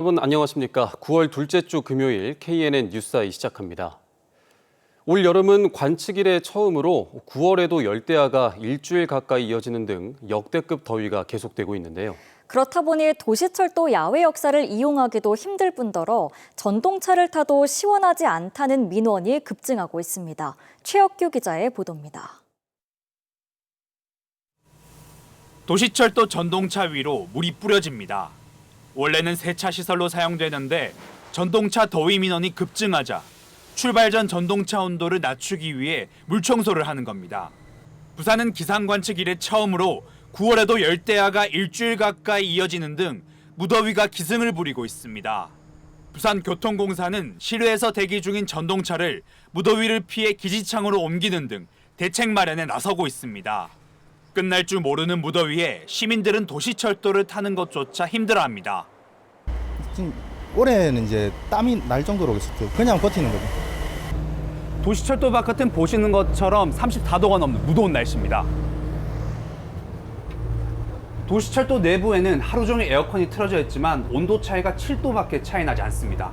여러분 안녕하십니까? 9월 둘째 주 금요일 KNN 뉴스아이 시작합니다. 올 여름은 관측 이래 처음으로 9월에도 열대야가 일주일 가까이 이어지는 등 역대급 더위가 계속되고 있는데요. 그렇다 보니 도시철도 야외 역사를 이용하기도 힘들 뿐더러 전동차를 타도 시원하지 않다는 민원이 급증하고 있습니다. 최혁규 기자의 보도입니다. 도시철도 전동차 위로 물이 뿌려집니다. 원래는 세차 시설로 사용되는데 전동차 더위 민원이 급증하자 출발 전 전동차 온도를 낮추기 위해 물 청소를 하는 겁니다. 부산은 기상 관측 이래 처음으로 9월에도 열대야가 일주일 가까이 이어지는 등 무더위가 기승을 부리고 있습니다. 부산교통공사는 실외에서 대기 중인 전동차를 무더위를 피해 기지창으로 옮기는 등 대책 마련에 나서고 있습니다. 끝날 줄 모르는 무더위에 시민들은 도시철도를 타는 것조차 힘들어합니다. 지금 올해는 이제 땀이 날 정도로 그냥 버티는 거죠. 도시철도 바깥은 보시는 것처럼 34도가 넘는 무더운 날씨입니다. 도시철도 내부에는 하루 종일 에어컨이 틀어져 있지만 온도 차이가 7도밖에 차이 나지 않습니다.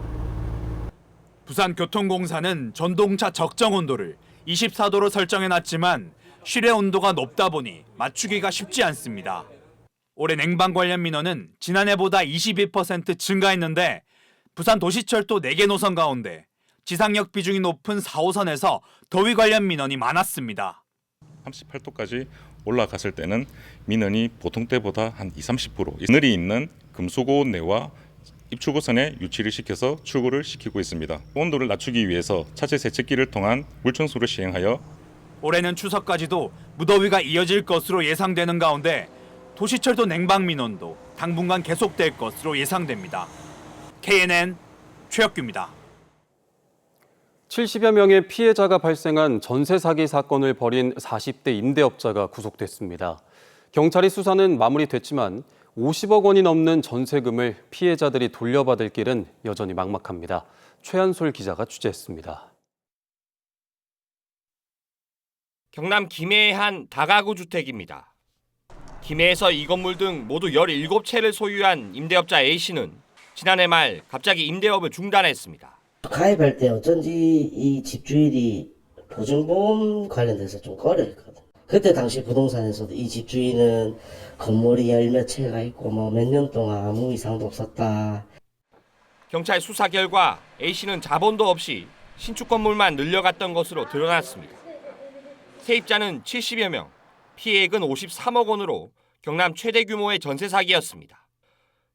부산교통공사는 전동차 적정 온도를 24도로 설정해놨지만 실외 온도가 높다 보니 맞추기가 쉽지 않습니다. 올해 냉방 관련 민원은 지난해보다 21% 증가했는데 부산 도시철도 4개 노선 가운데 지상력 비중이 높은 4호선에서 더위 관련 민원이 많았습니다. 38도까지 올라갔을 때는 민원이 보통 때보다 한 20-30% 그늘이 있는 금속옷 내와 입출구선에 유치를 시켜서 출구를 시키고 있습니다. 온도를 낮추기 위해서 차체 세척기를 통한 물청소를 시행하여 올해는 추석까지도 무더위가 이어질 것으로 예상되는 가운데 도시철도 냉방 민원도 당분간 계속될 것으로 예상됩니다. KNN 최혁규입니다. 70여 명의 피해자가 발생한 전세 사기 사건을 벌인 40대 임대업자가 구속됐습니다. 경찰이 수사는 마무리됐지만 50억 원이 넘는 전세금을 피해자들이 돌려받을 길은 여전히 막막합니다. 최한솔 기자가 취재했습니다. 경남 김해의 한 다가구 주택입니다. 김해에서 이 건물 등 모두 17채를 소유한 임대업자 A씨는 지난해 말 갑자기 임대업을 중단했습니다. 가입할 때 어쩐지 이 집주인이 보증보험 관련돼서 좀 꺼려했거든. 그때 당시 부동산에서도 이 집주인은 건물이 10몇 채가 있고 몇 년 동안 아무 이상도 없었다. 경찰 수사 결과 A씨는 자본도 없이 신축 건물만 늘려갔던 것으로 드러났습니다. 세입자는 70여 명, 피해액은 53억 원으로 경남 최대 규모의 전세 사기였습니다.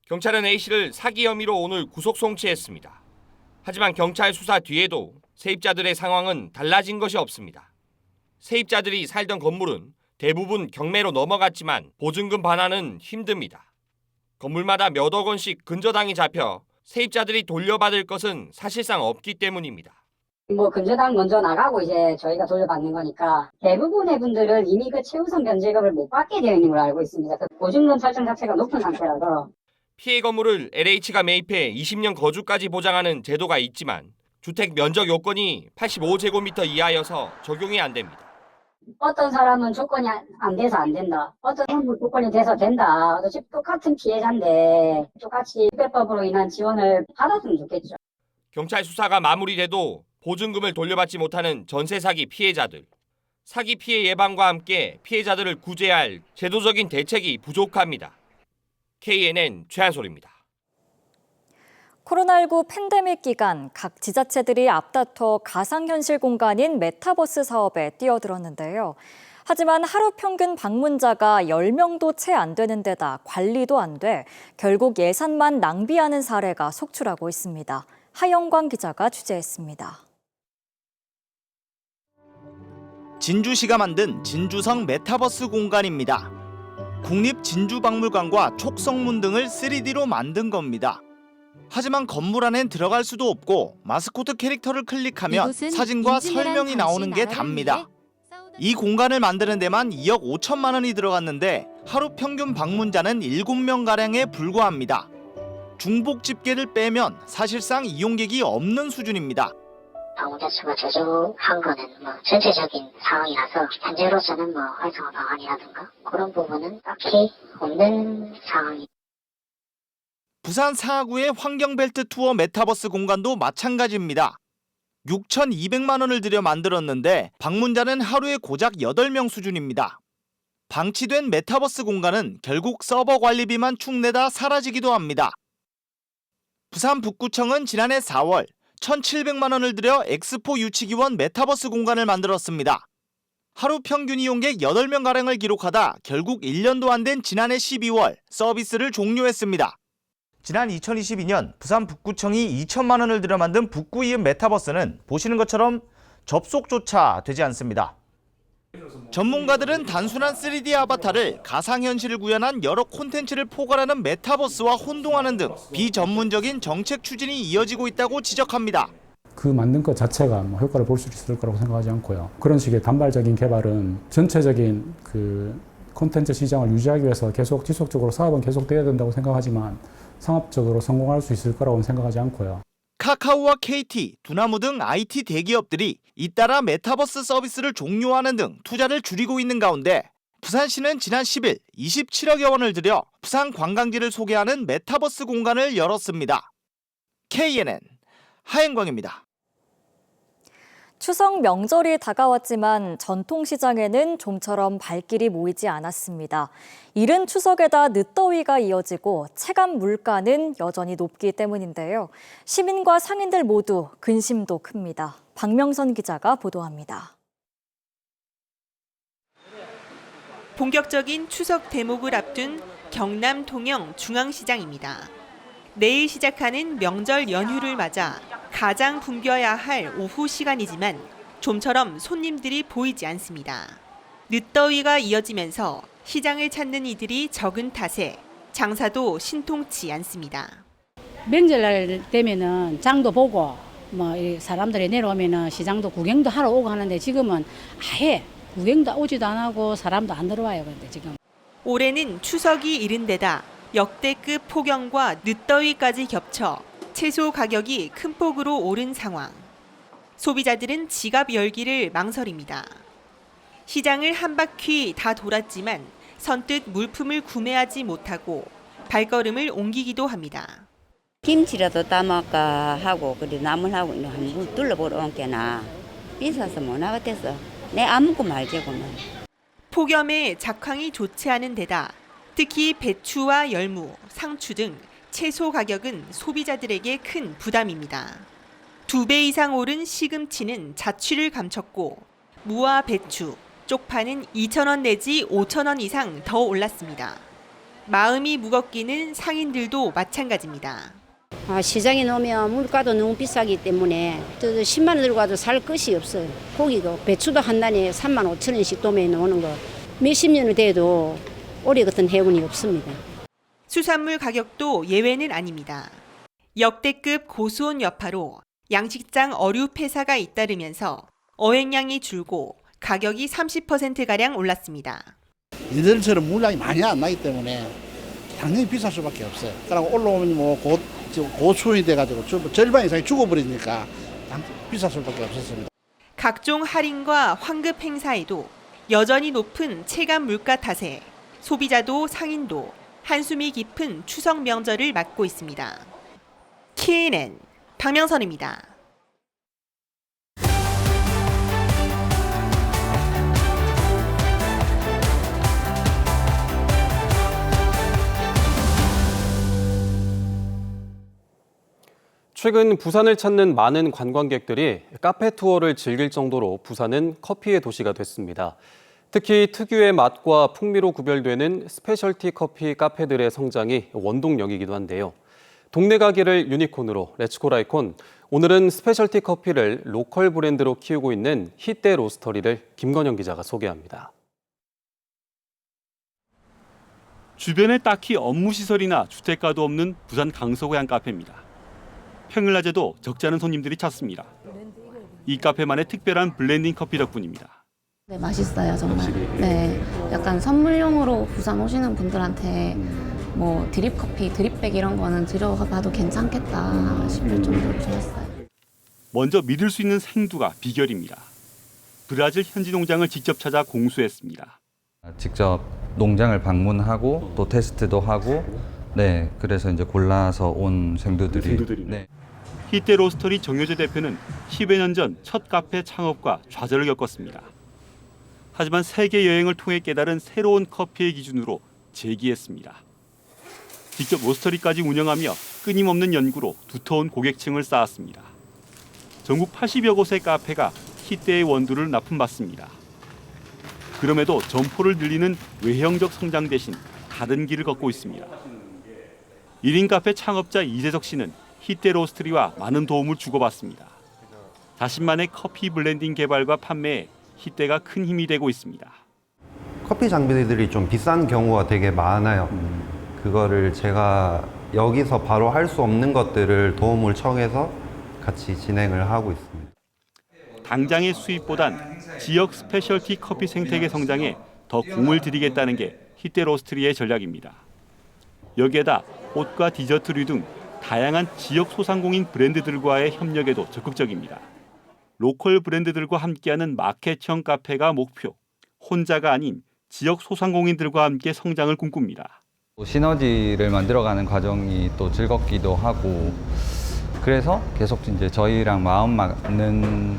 경찰은 A씨를 사기 혐의로 오늘 구속 송치했습니다. 하지만 경찰 수사 뒤에도 세입자들의 상황은 달라진 것이 없습니다. 세입자들이 살던 건물은 대부분 경매로 넘어갔지만 보증금 반환은 힘듭니다. 건물마다 몇억 원씩 근저당이 잡혀 세입자들이 돌려받을 것은 사실상 없기 때문입니다. 근저당 먼저 나가고 이제 저희가 돌려받는 거니까 대부분의 분들은 이미 그 최우선 변제금을 못 받게 되어 있는 걸로 알고 있습니다. 그 보증금 설정 자체가 높은 상태라서. 피해 건물을 LH가 매입해 20년 거주까지 보장하는 제도가 있지만 주택 면적 요건이 85제곱미터 이하여서 적용이 안 됩니다. 어떤 사람은 조건이 안 돼서 안 된다. 어떤 사람은 조건이 돼서 된다. 어차피 똑같은 피해자인데 똑같이 특별법으로 인한 지원을 받았으면 좋겠죠. 경찰 수사가 마무리돼도 보증금을 돌려받지 못하는 전세 사기 피해자들. 사기 피해 예방과 함께 피해자들을 구제할 제도적인 대책이 부족합니다. KNN 최한솔입니다. 코로나19 팬데믹 기간 각 지자체들이 앞다퉈 가상현실 공간인 메타버스 사업에 뛰어들었는데요. 하지만 하루 평균 방문자가 10명도 채 안 되는 데다 관리도 안 돼 결국 예산만 낭비하는 사례가 속출하고 있습니다. 하영광 기자가 취재했습니다. 진주시가 만든 진주성 메타버스 공간입니다. 국립진주박물관과 촉성문 등을 3D로 만든 겁니다. 하지만 건물 안엔 들어갈 수도 없고 마스코트 캐릭터를 클릭하면 사진과 설명이 나오는 게 답니다. 이 공간을 만드는 데만 2억 5천만 원이 들어갔는데 하루 평균 방문자는 7명가량에 불과합니다. 중복 집계를 빼면 사실상 이용객이 없는 수준입니다. 방문자 수가 저조한 거는 전체적인 상황이라서 현재로서는 활성화 방안이라든가 그런 부분은 딱히 없는 상황입니다. 부산 상하구의 환경벨트 투어 메타버스 공간도 마찬가지입니다. 6,200만 원을 들여 만들었는데 방문자는 하루에 고작 8명 수준입니다. 방치된 메타버스 공간은 결국 서버 관리비만 축 내다 사라지기도 합니다. 부산 북구청은 지난해 4월 1,700만 원을 들여 엑스포 유치기원 메타버스 공간을 만들었습니다. 하루 평균 이용객 8명가량을 기록하다 결국 1년도 안 된 지난해 12월 서비스를 종료했습니다. 지난 2022년 부산 북구청이 2천만 원을 들여 만든 북구 이음 메타버스는 보시는 것처럼 접속조차 되지 않습니다. 전문가들은 단순한 3D 아바타를 가상현실을 구현한 여러 콘텐츠를 포괄하는 메타버스와 혼동하는 등 비전문적인 정책 추진이 이어지고 있다고 지적합니다. 그 만든 것 자체가 효과를 볼 수 있을 거라고 생각하지 않고요. 그런 식의 단발적인 개발은 전체적인 그 콘텐츠 시장을 유지하기 위해서 계속 지속적으로 사업은 계속돼야 된다고 생각하지만 상업적으로 성공할 수 있을 거라고는 생각하지 않고요. 카카오와 KT, 두나무 등 IT 대기업들이 잇따라 메타버스 서비스를 종료하는 등 투자를 줄이고 있는 가운데 부산시는 지난 10일 27억여 원을 들여 부산 관광지를 소개하는 메타버스 공간을 열었습니다. KNN 하행광입니다. 추석 명절이 다가왔지만 전통시장에는 좀처럼 발길이 모이지 않았습니다. 이른 추석에다 늦더위가 이어지고 체감 물가는 여전히 높기 때문인데요. 시민과 상인들 모두 근심도 큽니다. 박명선 기자가 보도합니다. 본격적인 추석 대목을 앞둔 경남 통영 중앙시장입니다. 내일 시작하는 명절 연휴를 맞아 가장 붐벼야 할 오후 시간이지만 좀처럼 손님들이 보이지 않습니다. 늦더위가 이어지면서 시장을 찾는 이들이 적은 탓에 장사도 신통치 않습니다. 명절날 되면은 장도 보고 사람들이 내려오면은 시장도 구경도 하러 오고 하는데 지금은 아예 구경도 오지도 안 하고 사람도 안 들어와요. 근데 지금 올해는 추석이 이른 데다 역대급 폭염과 늦더위까지 겹쳐 채소 가격이 큰 폭으로 오른 상황. 소비자들은 지갑 열기를 망설입니다. 시장을 한 바퀴 다 돌았지만 선뜻 물품을 구매하지 못하고 발걸음을 옮기기도 합니다. 김치라도 따먹까 하고 그래 나물하고 한번 둘러보러 온 게나 비싸서 못 나갔댔어. 내 안 먹고 말지 그러면. 폭염에 작황이 좋지 않은 데다 특히 배추와 열무, 상추 등 채소 가격은 소비자들에게 큰 부담입니다. 2배 이상 오른 시금치는 자취를 감췄고 무와 배추, 쪽파는 2,000원 내지 5,000원 이상 더 올랐습니다. 마음이 무겁기는 상인들도 마찬가지입니다. 시장에 놓으면 물가도 너무 비싸기 때문에 10만 원 들고 가도 살 것이 없어요. 고기도 배추도 한 단에 3만 5천 원씩 도매에 나오는 거 몇십 년이 돼도 올해 같은 해운이 없습니다. 수산물 가격도 예외는 아닙니다. 역대급 고수온 여파로 양식장 어류 폐사가 잇따르면서 어획량이 줄고 가격이 30%가량 올랐습니다. 이들처럼 물량이 많이 안 나기 때문에 당연히 비쌀 수밖에 없어요. 그러고 올라오면 고수온이 돼가지고 절반 이상이 죽어버리니까 비쌀 수밖에 없었습니다. 각종 할인과 환급 행사에도 여전히 높은 체감 물가 탓에 소비자도 상인도 한숨이 깊은 추석 명절을 맞고 있습니다. KNN 박명선입니다. 최근 부산을 찾는 많은 관광객들이 카페 투어를 즐길 정도로 부산은 커피의 도시가 됐습니다. 특히 특유의 맛과 풍미로 구별되는 스페셜티 커피 카페들의 성장이 원동력이기도 한데요. 동네 가게를 유니콘으로 레츠코라이콘, 오늘은 스페셜티 커피를 로컬 브랜드로 키우고 있는 히떼 로스터리를 김건영 기자가 소개합니다. 주변에 딱히 업무시설이나 주택가도 없는 부산 강서구의 카페입니다. 평일낮에도 적지 않은 손님들이 찾습니다. 이 카페만의 특별한 블렌딩 커피 덕분입니다. 네, 맛있어요, 정말. 네, 약간 선물용으로 부산 오시는 분들한테 뭐 드립 커피, 드립백 이런 거는 들여봐도 괜찮겠다 싶을 정도로 좋았어요. 먼저 믿을 수 있는 생두가 비결입니다. 브라질 현지 농장을 직접 찾아 공수했습니다. 직접 농장을 방문하고 또 테스트도 하고 네, 그래서 이제 골라서 온 생두들이. 네. 히때 로스터리 정효재 대표는 10여 년 전 첫 카페 창업과 좌절을 겪었습니다. 하지만 세계 여행을 통해 깨달은 새로운 커피의 기준으로 재기했습니다. 직접 로스터리까지 운영하며 끊임없는 연구로 두터운 고객층을 쌓았습니다. 전국 80여 곳의 카페가 히때의 원두를 납품받습니다. 그럼에도 점포를 늘리는 외형적 성장 대신 다른 길을 걷고 있습니다. 1인 카페 창업자 이재석 씨는 히때 로스터리와 많은 도움을 주고받습니다. 자신만의 커피 블렌딩 개발과 판매에 히때가 큰 힘이 되고 있습니다. 커피 장비들이 좀 비싼 경우가 되게 많아요. 그거를 제가 여기서 바로 할 수 없는 것들을 도움을 청해서 같이 진행을 하고 있습니다. 당장의 수입보단 지역 스페셜티 커피 생태계 성장에 더 공을 들이겠다는 게 히때 로스터리의 전략입니다. 여기에다 꽃과 디저트류 등 다양한 지역 소상공인 브랜드들과의 협력에도 적극적입니다. 로컬 브랜드들과 함께하는 마켓형 카페가 목표. 혼자가 아닌 지역 소상공인들과 함께 성장을 꿈꿉니다. 시너지를 만들어가는 과정이 또 즐겁기도 하고 그래서 계속 이제 저희랑 마음 맞는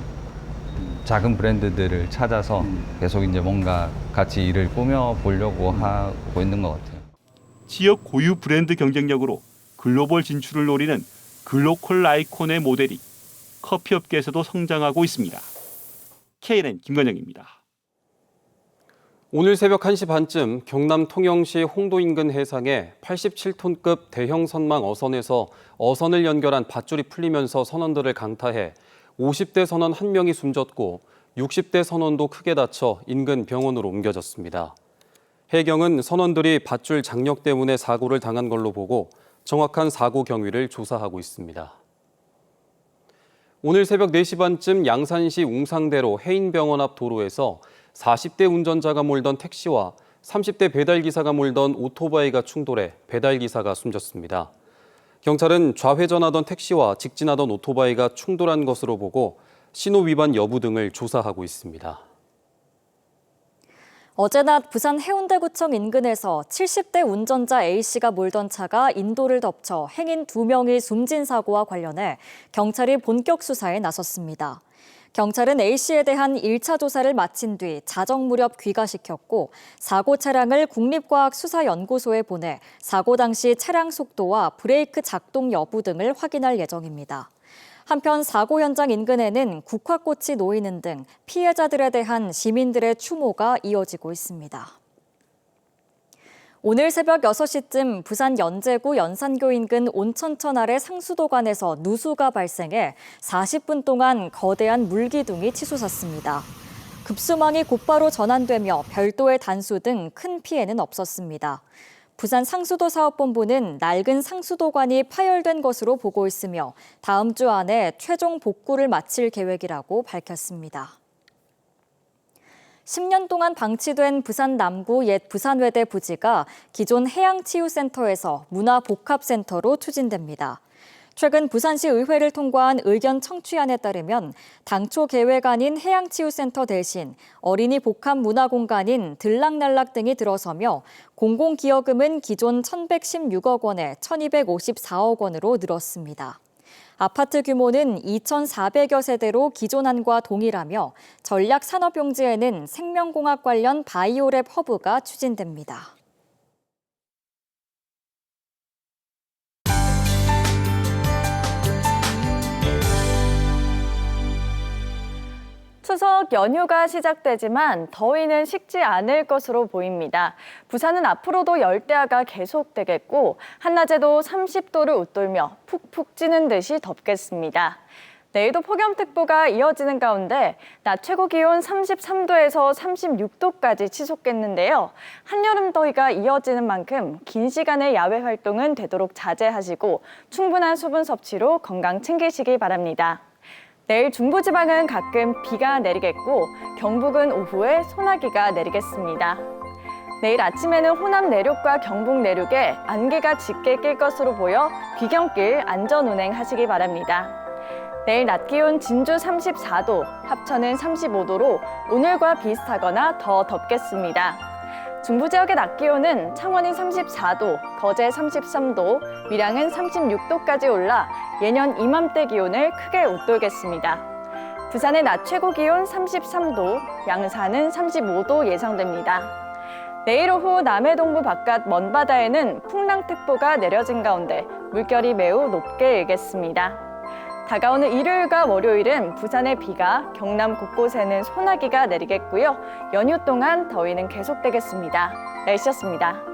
작은 브랜드들을 찾아서 계속 이제 뭔가 같이 일을 꾸며 보려고 하고 있는 것 같아요. 지역 고유 브랜드 경쟁력으로 글로벌 진출을 노리는 글로컬 아이콘의 모델이 커피업계에서도 성장하고 있습니다. KNN 김건영입니다. 오늘 새벽 1시 반쯤 경남 통영시 홍도 인근 해상에 87톤급 대형 선망 어선에서 어선을 연결한 밧줄이 풀리면서 선원들을 강타해 50대 선원 1명이 숨졌고 60대 선원도 크게 다쳐 인근 병원으로 옮겨졌습니다. 해경은 선원들이 밧줄 장력 때문에 사고를 당한 걸로 보고 정확한 사고 경위를 조사하고 있습니다. 오늘 새벽 4시 반쯤 양산시 웅상대로 해인병원 앞 도로에서 40대 운전자가 몰던 택시와 30대 배달기사가 몰던 오토바이가 충돌해 배달기사가 숨졌습니다. 경찰은 좌회전하던 택시와 직진하던 오토바이가 충돌한 것으로 보고 신호 위반 여부 등을 조사하고 있습니다. 어제 낮 부산 해운대구청 인근에서 70대 운전자 A씨가 몰던 차가 인도를 덮쳐 행인 2명이 숨진 사고와 관련해 경찰이 본격 수사에 나섰습니다. 경찰은 A씨에 대한 1차 조사를 마친 뒤 자정 무렵 귀가시켰고 사고 차량을 국립과학수사연구소에 보내 사고 당시 차량 속도와 브레이크 작동 여부 등을 확인할 예정입니다. 한편 사고 현장 인근에는 국화꽃이 놓이는 등 피해자들에 대한 시민들의 추모가 이어지고 있습니다. 오늘 새벽 6시쯤 부산 연제구 연산교 인근 온천천 아래 상수도관에서 누수가 발생해 40분 동안 거대한 물기둥이 치솟았습니다. 급수망이 곧바로 전환되며 별도의 단수 등 큰 피해는 없었습니다. 부산 상수도 사업본부는 낡은 상수도관이 파열된 것으로 보고 있으며 다음 주 안에 최종 복구를 마칠 계획이라고 밝혔습니다. 10년 동안 방치된 부산 남구 옛 부산외대 부지가 기존 해양치유센터에서 문화복합센터로 추진됩니다. 최근 부산시 의회를 통과한 의견 청취안에 따르면 당초 계획 아닌 해양치유센터 대신 어린이 복합 문화공간인 들락날락 등이 들어서며 공공기여금은 기존 1,116억 원에 1,254억 원으로 늘었습니다. 아파트 규모는 2,400여 세대로 기존 안과 동일하며 전략산업용지에는 생명공학 관련 바이오랩 허브가 추진됩니다. 추석 연휴가 시작되지만 더위는 식지 않을 것으로 보입니다. 부산은 앞으로도 열대야가 계속되겠고 한낮에도 30도를 웃돌며 푹푹 찌는 듯이 덥겠습니다. 내일도 폭염특보가 이어지는 가운데 낮 최고 기온 33도에서 36도까지 치솟겠는데요. 한여름 더위가 이어지는 만큼 긴 시간의 야외 활동은 되도록 자제하시고 충분한 수분 섭취로 건강 챙기시기 바랍니다. 내일 중부지방은 가끔 비가 내리겠고 경북은 오후에 소나기가 내리겠습니다. 내일 아침에는 호남 내륙과 경북 내륙에 안개가 짙게 낄 것으로 보여 귀경길 안전운행하시기 바랍니다. 내일 낮 기온 진주 34도, 합천은 35도로 오늘과 비슷하거나 더 덥겠습니다. 중부 지역의 낮 기온은 창원이 34도, 거제 33도, 밀양은 36도까지 올라 예년 이맘때 기온을 크게 웃돌겠습니다. 부산의 낮 최고 기온 33도, 양산은 35도 예상됩니다. 내일 오후 남해 동부 바깥 먼바다에는 풍랑특보가 내려진 가운데 물결이 매우 높게 일겠습니다. 다가오는 일요일과 월요일은 부산에 비가, 경남 곳곳에는 소나기가 내리겠고요. 연휴 동안 더위는 계속되겠습니다. 날씨였습니다.